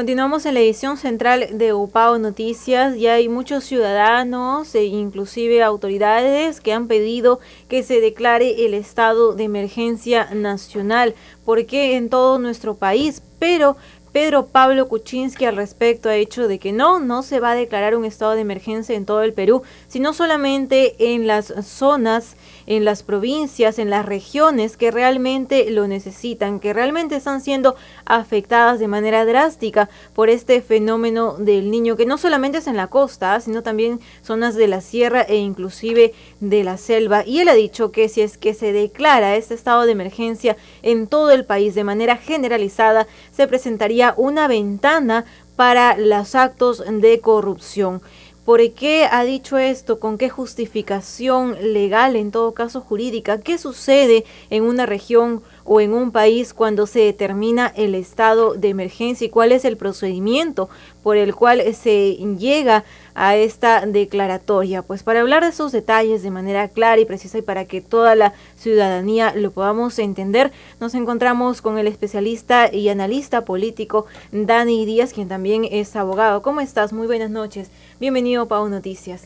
Continuamos en la edición central de UPAO Noticias. Ya hay muchos ciudadanos e inclusive autoridades que han pedido que se declare el estado de emergencia nacional, porque en todo nuestro país, pero Pedro Pablo Kuczynski al respecto ha dicho de que no se va a declarar un estado de emergencia en todo el Perú, sino solamente en las zonas, en las provincias, en las regiones que realmente lo necesitan, que realmente están siendo afectadas de manera drástica por este fenómeno del Niño, que no solamente es en la costa, sino también zonas de la sierra e inclusive de la selva. Y él ha dicho que si es que se declara este estado de emergencia en todo el país de manera generalizada, se presentaría una ventana para los actos de corrupción. ¿Por qué ha dicho esto? ¿Con qué justificación legal, en todo caso jurídica? ¿Qué sucede en una región o en un país cuando se determina el estado de emergencia y cuál es el procedimiento por el cual se llega a esta declaratoria? Pues para hablar de esos detalles de manera clara y precisa y para que toda la ciudadanía lo podamos entender, nos encontramos con el especialista y analista político Dani Díaz, quien también es abogado. ¿Cómo estás? Muy buenas noches. Bienvenido a UPAO Noticias.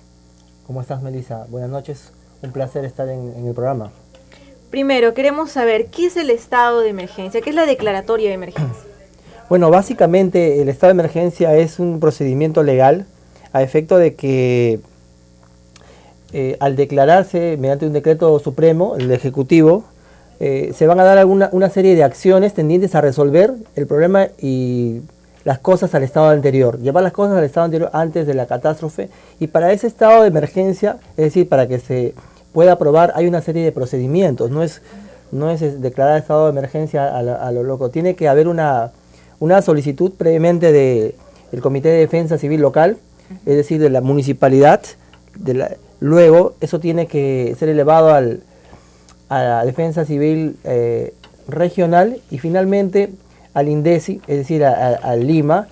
¿Cómo estás, Melissa? Buenas noches. Un placer estar en el programa. Primero, queremos saber qué es el estado de emergencia, qué es la declaratoria de emergencia. Bueno, básicamente el estado de emergencia es un procedimiento legal a efecto de que al declararse mediante un decreto supremo, el Ejecutivo, se van a dar una serie de acciones tendientes a resolver el problema y las cosas al estado anterior, llevar las cosas al estado anterior antes de la catástrofe, y para ese estado de emergencia, es decir, para que se pueda aprobar, hay una serie de procedimientos, no es declarar estado de emergencia a lo loco, tiene que haber una solicitud previamente del Comité de Defensa Civil Local, es decir, de la municipalidad, luego eso tiene que ser elevado a la Defensa Civil regional y finalmente al INDECI, es decir, a Lima,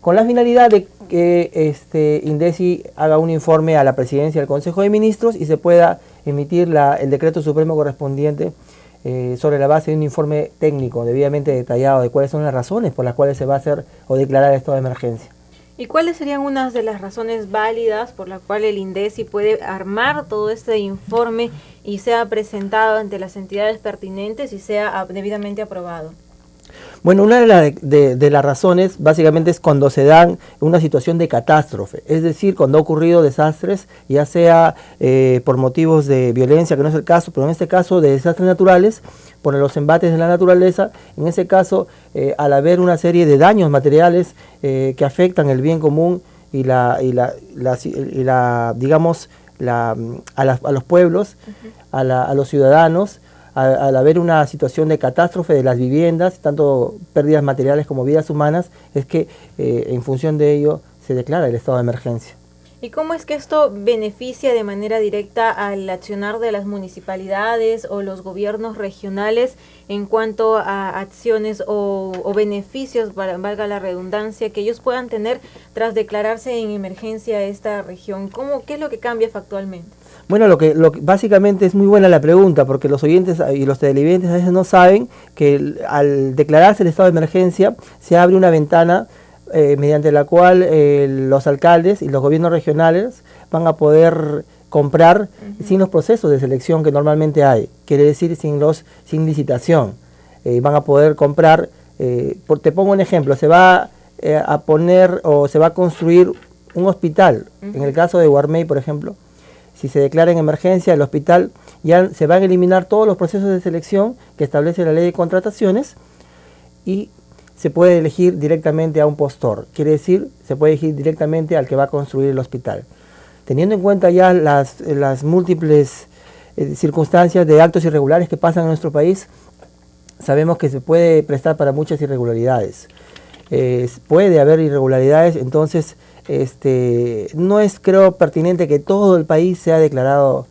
con la finalidad de que INDECI haga un informe a la Presidencia del Consejo de Ministros y se pueda emitir el decreto supremo correspondiente sobre la base de un informe técnico debidamente detallado de cuáles son las razones por las cuales se va a hacer o declarar estado de emergencia. ¿Y cuáles serían unas de las razones válidas por las cuales el INDECI puede armar todo este informe y sea presentado ante las entidades pertinentes y sea debidamente aprobado? Bueno, una de las razones básicamente es cuando se dan una situación de catástrofe, es decir, cuando ha ocurrido desastres, ya sea por motivos de violencia, que no es el caso, pero en este caso de desastres naturales, por los embates de la naturaleza, en ese caso, al haber una serie de daños materiales que afectan el bien común y a los pueblos, a los ciudadanos, al haber una situación de catástrofe de las viviendas, tanto pérdidas materiales como vidas humanas, es que en función de ello se declara el estado de emergencia. ¿Y cómo es que esto beneficia de manera directa al accionar de las municipalidades o los gobiernos regionales en cuanto a acciones o beneficios, valga la redundancia, que ellos puedan tener tras declararse en emergencia esta región? ¿Qué es lo que cambia factualmente? Bueno, lo que básicamente es muy buena la pregunta, porque los oyentes y los televidentes a veces no saben que al declararse el estado de emergencia se abre una ventana mediante la cual los alcaldes y los gobiernos regionales van a poder comprar sin los procesos de selección que normalmente hay, quiere decir sin licitación. Van a poder comprar, te pongo un ejemplo, se va a poner o se va a construir un hospital, en el caso de Guarmey, por ejemplo. Si se declara en emergencia el hospital, ya se van a eliminar todos los procesos de selección que establece la ley de contrataciones y se puede elegir directamente a un postor. Quiere decir, se puede elegir directamente al que va a construir el hospital. Teniendo en cuenta ya las múltiples circunstancias de actos irregulares que pasan en nuestro país, sabemos que se puede prestar para muchas irregularidades. Puede haber irregularidades, entonces no es, creo, pertinente que todo el país sea declarado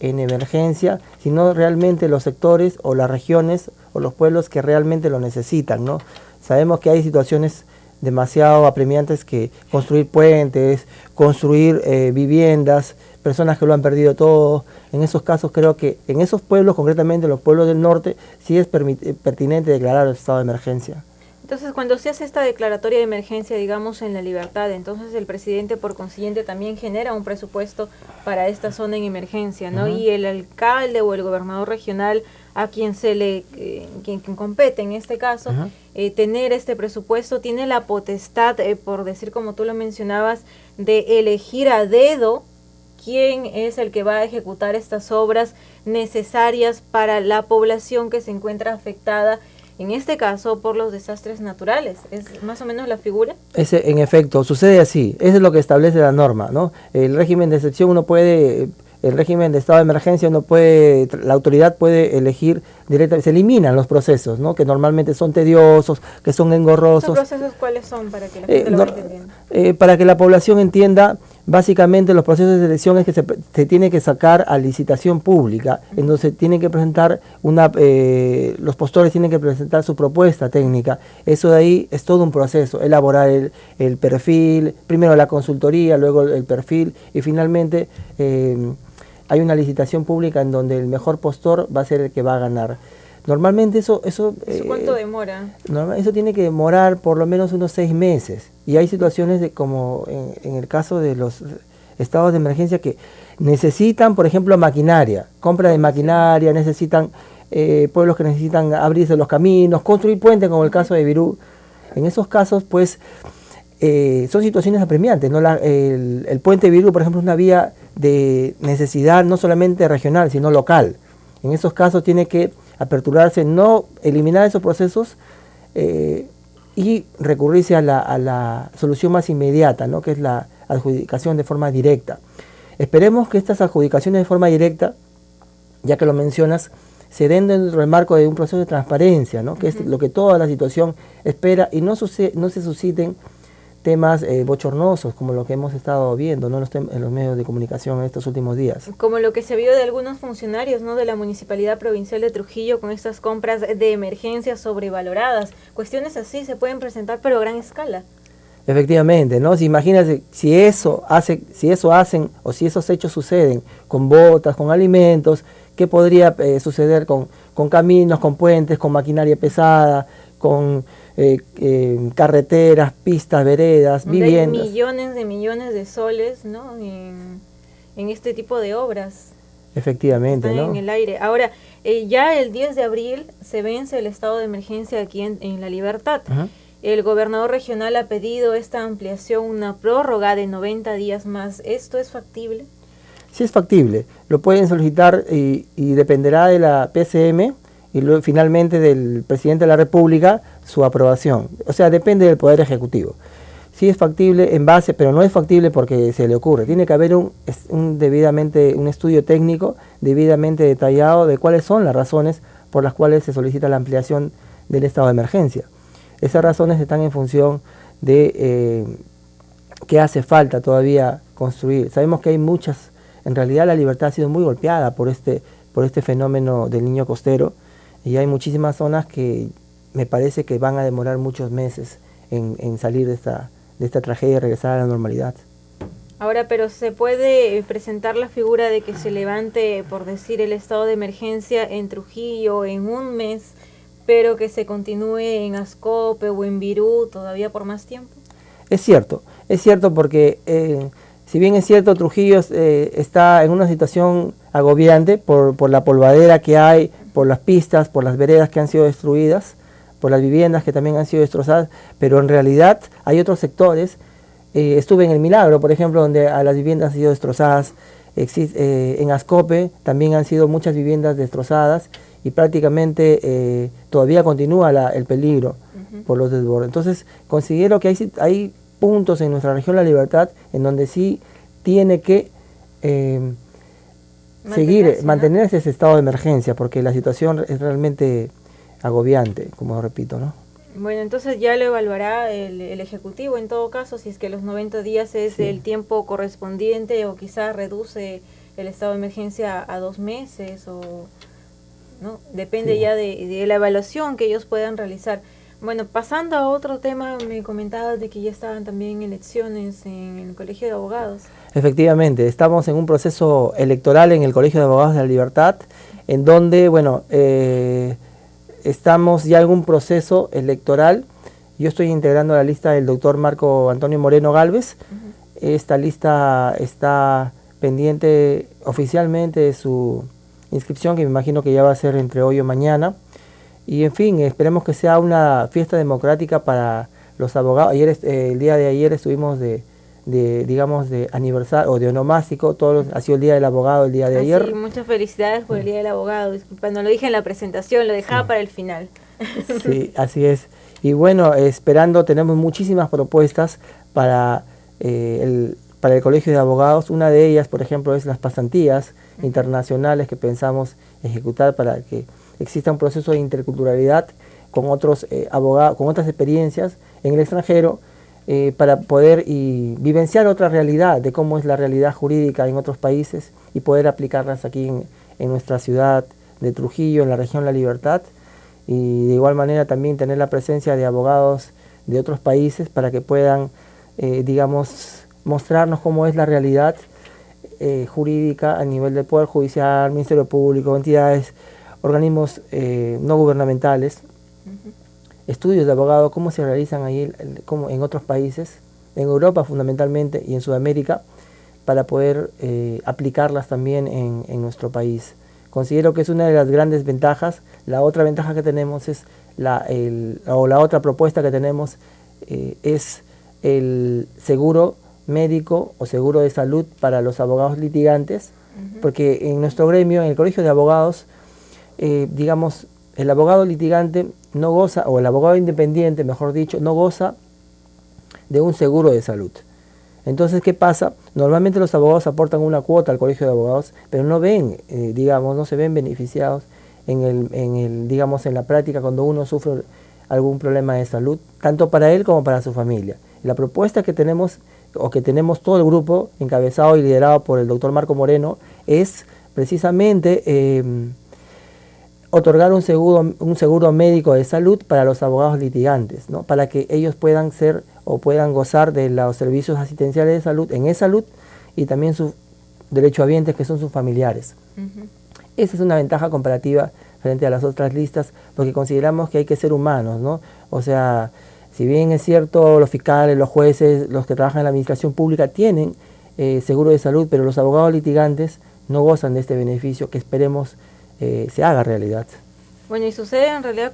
en emergencia, sino realmente los sectores o las regiones o los pueblos que realmente lo necesitan, ¿no? Sabemos que hay situaciones demasiado apremiantes, que construir puentes, construir viviendas, personas que lo han perdido todo. En esos casos creo que en esos pueblos, concretamente los pueblos del norte, sí es pertinente declarar el estado de emergencia. Entonces, cuando se hace esta declaratoria de emergencia, digamos, en La Libertad, entonces el presidente, por consiguiente, también genera un presupuesto para esta zona en emergencia, ¿no? Y el alcalde o el gobernador regional, a quien se le quien compete en este caso, tener este presupuesto, tiene la potestad, por decir como tú lo mencionabas, de elegir a dedo quién es el que va a ejecutar estas obras necesarias para la población que se encuentra afectada, en este caso por los desastres naturales. ¿Es más o menos la figura? En efecto, sucede así. Eso es lo que establece la norma, ¿no? El régimen de excepción el régimen de estado de emergencia la autoridad puede elegir directamente, se eliminan los procesos, ¿no? Que normalmente son tediosos, que son engorrosos. ¿Esos procesos cuáles son para que la gente lo vaya entendiendo? Para que la población entienda, básicamente los procesos de selección es que se tiene que sacar a licitación pública, en donde se tienen que presentar los postores tienen que presentar su propuesta técnica. Eso de ahí es todo un proceso, elaborar el perfil, primero la consultoría, luego el perfil y finalmente hay una licitación pública en donde el mejor postor va a ser el que va a ganar. Normalmente ¿Eso cuánto demora? Eso tiene que demorar por lo menos unos 6 meses. Y hay situaciones como en el caso de los estados de emergencia que necesitan, por ejemplo, maquinaria, compra de maquinaria, necesitan pueblos que necesitan abrirse los caminos, construir puentes, como el caso de Virú. En esos casos, pues, son situaciones apremiantes, ¿no? El puente de Virú, por ejemplo, es una vía de necesidad no solamente regional, sino local. En esos casos tiene que aperturarse, no eliminar esos procesos y recurrirse a la solución más inmediata, ¿no? Que es la adjudicación de forma directa. Esperemos que estas adjudicaciones de forma directa, ya que lo mencionas, se den dentro del marco de un proceso de transparencia, ¿no? Que es lo que toda la situación espera y no se susciten temas bochornosos como lo que hemos estado viendo, ¿no? En los medios de comunicación en estos últimos días. Como lo que se vio de algunos funcionarios, ¿no? De la Municipalidad Provincial de Trujillo con estas compras de emergencia sobrevaloradas. Cuestiones así se pueden presentar pero a gran escala. Efectivamente, ¿no? Imagínate si esos hechos suceden con botas, con alimentos, ¿qué podría suceder con caminos, con puentes, con maquinaria pesada, con carreteras, pistas, veredas, viviendas? Hay millones de soles, ¿no? En este tipo de obras. Efectivamente, están, ¿no? En el aire. Ahora, ya el 10 de abril se vence el estado de emergencia aquí en La Libertad. El gobernador regional ha pedido esta ampliación, una prórroga de 90 días más. ¿Esto es factible? Sí es factible. Lo pueden solicitar y dependerá de la PCM y luego, finalmente del presidente de la República su aprobación. O sea, depende del Poder Ejecutivo. Sí es factible en base, pero no es factible porque se le ocurre. Tiene que haber un estudio técnico debidamente detallado de cuáles son las razones por las cuales se solicita la ampliación del estado de emergencia. Esas razones están en función de qué hace falta todavía construir. Sabemos que hay muchas, en realidad La Libertad ha sido muy golpeada por este fenómeno del niño costero y hay muchísimas zonas que me parece que van a demorar muchos meses en salir de esta tragedia y regresar a la normalidad. Ahora, pero ¿se puede presentar la figura de que se levante, por decir, el estado de emergencia en Trujillo en un mes, pero que se continúe en Ascope o en Virú todavía por más tiempo? Es cierto porque si bien es cierto, Trujillo está en una situación agobiante por la polvadera que hay, por las pistas, por las veredas que han sido destruidas, por las viviendas que también han sido destrozadas, pero en realidad hay otros sectores. Estuve en El Milagro, por ejemplo, donde a las viviendas han sido destrozadas. En Ascope también han sido muchas viviendas destrozadas y prácticamente todavía continúa el peligro por los desbordes. Entonces considero que hay puntos en nuestra región La Libertad en donde sí tiene que mantenerse ese estado de emergencia, porque la situación es realmente agobiante, como repito, ¿no? Bueno, entonces ya lo evaluará el Ejecutivo en todo caso, si es que los 90 días es el tiempo correspondiente o quizás reduce el estado de emergencia a 2 meses o no, depende ya de la evaluación que ellos puedan realizar. Bueno, pasando a otro tema, me comentabas de que ya estaban también elecciones en el Colegio de Abogados. Efectivamente, estamos en un proceso electoral en el Colegio de Abogados de La Libertad, en donde, bueno, estamos ya en un proceso electoral Yo estoy integrando la lista del doctor Marco Antonio Moreno Galvez. Esta lista está pendiente oficialmente de su inscripción, que me imagino que ya va a ser entre hoy o mañana. Y en fin, esperemos que sea una fiesta democrática para los abogados. El día de ayer estuvimos digamos, de aniversario o de onomástico, ha sido el día del abogado el día de ayer. Sí, muchas felicidades por el día del abogado. Disculpa, no lo dije en la presentación, lo dejaba para el final. Sí, así es. Y bueno, tenemos muchísimas propuestas para el Colegio de Abogados. Una de ellas, por ejemplo, es las pasantías internacionales que pensamos ejecutar para que exista un proceso de interculturalidad con otros abogados, con otras experiencias en el extranjero, para poder vivenciar otra realidad de cómo es la realidad jurídica en otros países y poder aplicarlas aquí en nuestra ciudad de Trujillo, en la región La Libertad, y de igual manera también tener la presencia de abogados de otros países para que puedan, digamos, mostrarnos cómo es la realidad jurídica a nivel del Poder Judicial, Ministerio Público, entidades, organismos no gubernamentales. Estudios de abogado, cómo se realizan ahí como en otros países, en Europa fundamentalmente y en Sudamérica, para poder aplicarlas también en nuestro país. Considero que es una de las grandes ventajas. La otra ventaja que tenemos es, la otra propuesta que tenemos es el seguro médico o seguro de salud para los abogados litigantes, porque en nuestro gremio, en el Colegio de Abogados, digamos, el abogado litigante no goza, o el abogado independiente, mejor dicho, no goza de un seguro de salud. Entonces, ¿qué pasa? Normalmente los abogados aportan una cuota al Colegio de Abogados, pero no ven, digamos, no se ven beneficiados digamos, en la práctica cuando uno sufre algún problema de salud, tanto para él como para su familia. La propuesta que tenemos todo el grupo, encabezado y liderado por el doctor Marco Moreno, es precisamente otorgar un seguro médico de salud para los abogados litigantes, ¿no? Para que ellos puedan puedan gozar de los servicios asistenciales de salud en e-salud y también sus derechohabientes, que son sus familiares. Esa es una ventaja comparativa frente a las otras listas, porque consideramos que hay que ser humanos, ¿no? O sea, si bien es cierto, los fiscales, los jueces, los que trabajan en la administración pública tienen seguro de salud, pero los abogados litigantes no gozan de este beneficio que esperemos se haga realidad. Bueno, y sucede en realidad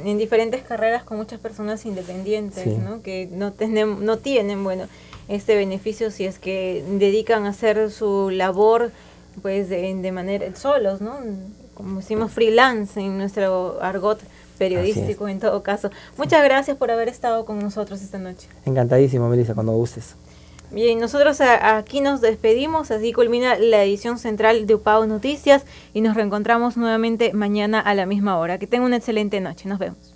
en diferentes carreras con muchas personas independientes, sí, ¿no? Que no tienen, bueno, este beneficio si es que dedican a hacer su labor, pues, de manera solos, ¿no? Como decimos, freelance en nuestro argot periodístico en todo caso. Muchas gracias por haber estado con nosotros esta noche. Encantadísimo, Melissa, cuando gustes. Bien, nosotros aquí nos despedimos, así culmina la edición central de UPAO Noticias y nos reencontramos nuevamente mañana a la misma hora. Que tengan una excelente noche, nos vemos.